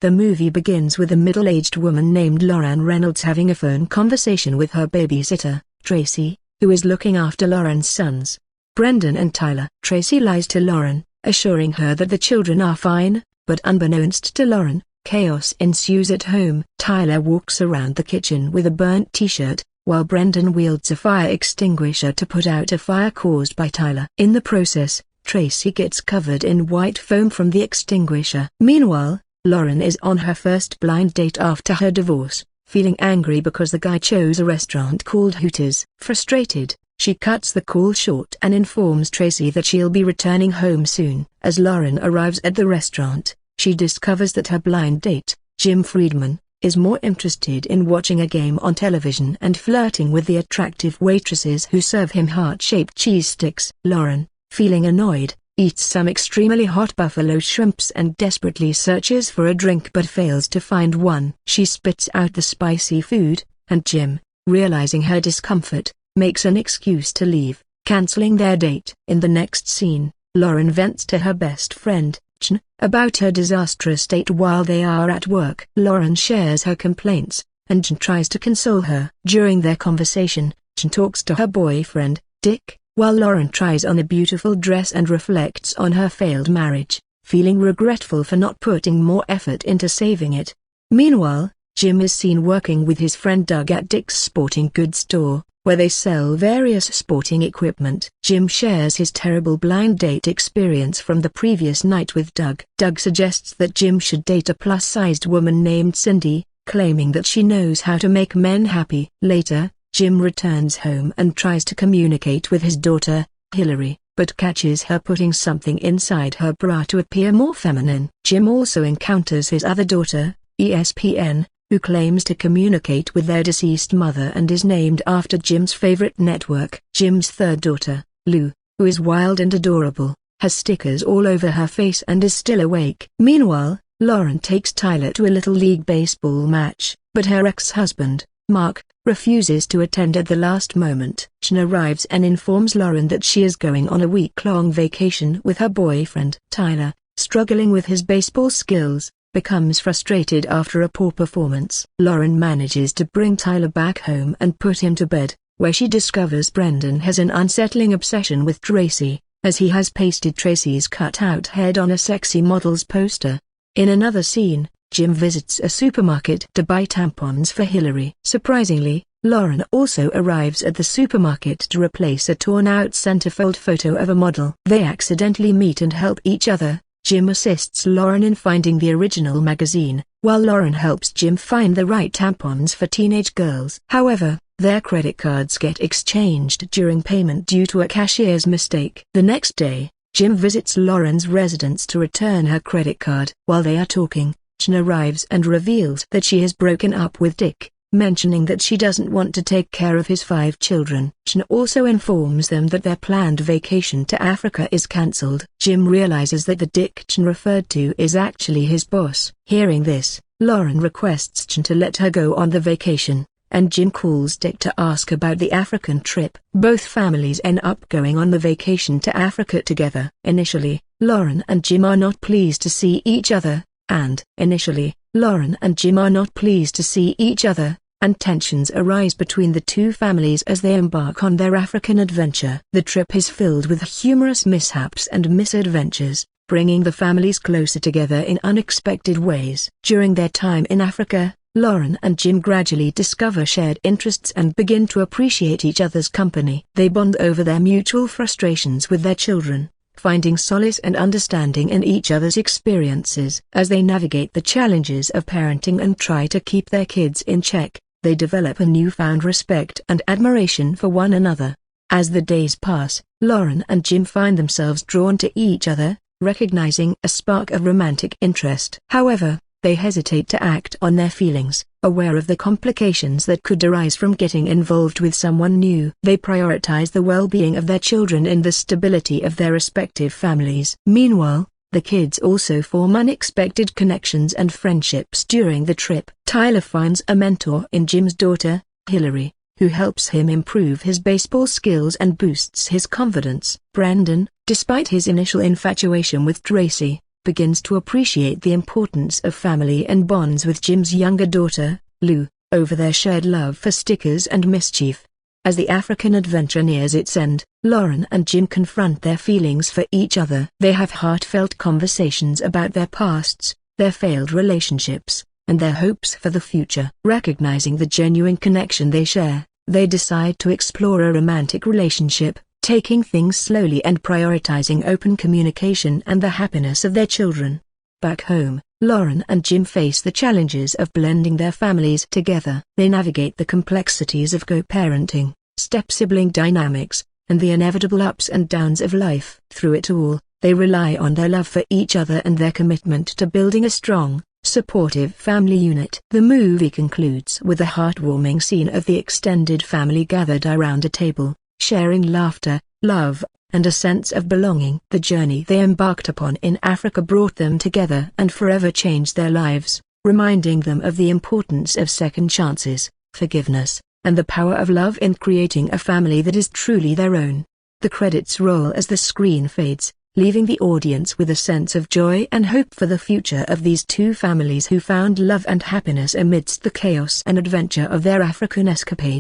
The movie begins with a middle-aged woman named Lauren Reynolds having a phone conversation with her babysitter, Tracy, who is looking after Lauren's sons, Brendan and Tyler. Tracy lies to Lauren, assuring her that the children are fine, but unbeknownst to Lauren, chaos ensues at home. Tyler walks around the kitchen with a burnt t-shirt, while Brendan wields a fire extinguisher to put out a fire caused by Tyler. In the process, Tracy gets covered in white foam from the extinguisher. Meanwhile, Lauren is on her first blind date after her divorce, feeling angry because the guy chose a restaurant called Hooters. Frustrated, she cuts the call short and informs Tracy that she'll be returning home soon. As Lauren arrives at the restaurant, she discovers that her blind date, Jim Friedman, is more interested in watching a game on television and flirting with the attractive waitresses who serve him heart-shaped cheese sticks. Lauren, feeling annoyed, eats some extremely hot buffalo shrimps and desperately searches for a drink but fails to find one. She spits out the spicy food, and Jim, realizing her discomfort, makes an excuse to leave, canceling their date. In the next scene, Lauren vents to her best friend, Chen, about her disastrous date while they are at work. Lauren shares her complaints, and Chen tries to console her. During their conversation, Chen talks to her boyfriend, Dick, while Lauren tries on a beautiful dress and reflects on her failed marriage, feeling regretful for not putting more effort into saving it. Meanwhile, Jim is seen working with his friend Doug at Dick's sporting goods store, where they sell various sporting equipment. Jim shares his terrible blind date experience from the previous night with Doug. Doug suggests that Jim should date a plus-sized woman named Cindy, claiming that she knows how to make men happy. Later, Jim returns home and tries to communicate with his daughter, Hillary, but catches her putting something inside her bra to appear more feminine. Jim also encounters his other daughter, ESPN, who claims to communicate with their deceased mother and is named after Jim's favorite network. Jim's third daughter, Lou, who is wild and adorable, has stickers all over her face and is still awake. Meanwhile, Lauren takes Tyler to a Little League baseball match, but her ex-husband, Mark, refuses to attend at the last moment. Chen arrives and informs Lauren that she is going on a week-long vacation with her boyfriend. Tyler, struggling with his baseball skills, becomes frustrated after a poor performance. Lauren manages to bring Tyler back home and put him to bed, where she discovers Brendan has an unsettling obsession with Tracy, as he has pasted Tracy's cut-out head on a sexy model's poster. In another scene, Jim visits a supermarket to buy tampons for Hillary. Surprisingly, Lauren also arrives at the supermarket to replace a torn-out centerfold photo of a model. They accidentally meet and help each other. Jim assists Lauren in finding the original magazine, while Lauren helps Jim find the right tampons for teenage girls. However, their credit cards get exchanged during payment due to a cashier's mistake. The next day, Jim visits Lauren's residence to return her credit card. While they are talking, Chen arrives and reveals that she has broken up with Dick, mentioning that she doesn't want to take care of his 5 children. Chen also informs them that their planned vacation to Africa is cancelled. Jim realizes that the Dick Chen referred to is actually his boss. Hearing this, Lauren requests Chen to let her go on the vacation, and Jim calls Dick to ask about the African trip. Both families end up going on the vacation to Africa together. Initially, Lauren and Jim are not pleased to see each other, and tensions arise between the two families as they embark on their African adventure. The trip is filled with humorous mishaps and misadventures, bringing the families closer together in unexpected ways. During their time in Africa, Lauren and Jim gradually discover shared interests and begin to appreciate each other's company. They bond over their mutual frustrations with their children, finding solace and understanding in each other's experiences. As they navigate the challenges of parenting and try to keep their kids in check, they develop a newfound respect and admiration for one another. As the days pass, Lauren and Jim find themselves drawn to each other, recognizing a spark of romantic interest. However, they hesitate to act on their feelings, aware of the complications that could arise from getting involved with someone new. They prioritize the well-being of their children and the stability of their respective families. Meanwhile, the kids also form unexpected connections and friendships during the trip. Tyler finds a mentor in Jim's daughter, Hillary, who helps him improve his baseball skills and boosts his confidence. Brendan, despite his initial infatuation with Tracy, begins to appreciate the importance of family and bonds with Jim's younger daughter, Lou, over their shared love for stickers and mischief. As the African adventure nears its end, Lauren and Jim confront their feelings for each other. They have heartfelt conversations about their pasts, their failed relationships, and their hopes for the future. Recognizing the genuine connection they share, they decide to explore a romantic relationship, taking things slowly and prioritizing open communication and the happiness of their children. Back home, Lauren and Jim face the challenges of blending their families together. They navigate the complexities of co-parenting, step-sibling dynamics, and the inevitable ups and downs of life. Through it all, they rely on their love for each other and their commitment to building a strong, supportive family unit. The movie concludes with a heartwarming scene of the extended family gathered around a table, sharing laughter, love, and a sense of belonging. The journey they embarked upon in Africa brought them together and forever changed their lives, reminding them of the importance of second chances, forgiveness, and the power of love in creating a family that is truly their own. The credits roll as the screen fades, leaving the audience with a sense of joy and hope for the future of these two families who found love and happiness amidst the chaos and adventure of their African escapade.